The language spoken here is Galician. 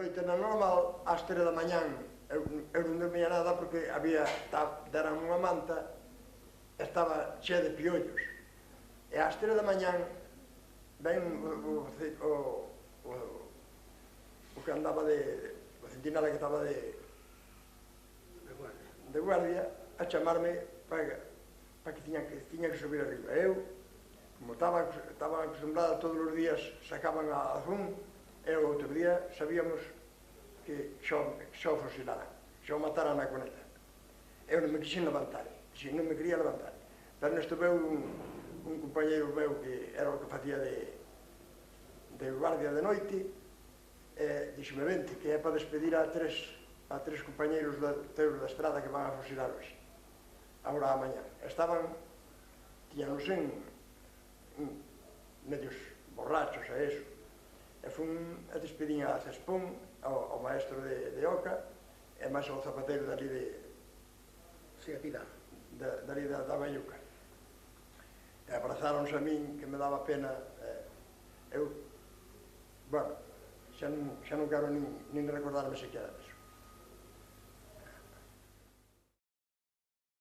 noite na normal, ás 3 da mañán, eu non dormía nada porque deran unha manta e estaba chea de piollos. E ás 3 da mañán ven o que andaba o centinela que estaba de guardia a chamarme para que tiña que subir arriba. Eu, como estaba acostumbrada todos os días, sacaban a Azún, e o outro día sabíamos que xa o fusilaran, xa o mataran na coneta. Eu non me quixen levantar, non me quería levantar. Pero nesto veu un compañeiro meu que era o que facía de guardia de noite, e dixeme, vente, que é para despedir a tres compañeiros teus da estrada que van a fusilar hoxe, agora a mañá. Tiñanos medios borrachos a eso, e fun a despedir a Cespón, ao maestro de Oca, e máis ao zapateiro dali da Bayuca. E abrazáronse a min, que me daba pena. Eu, bueno, xa non quero nin recordarme sequera deso.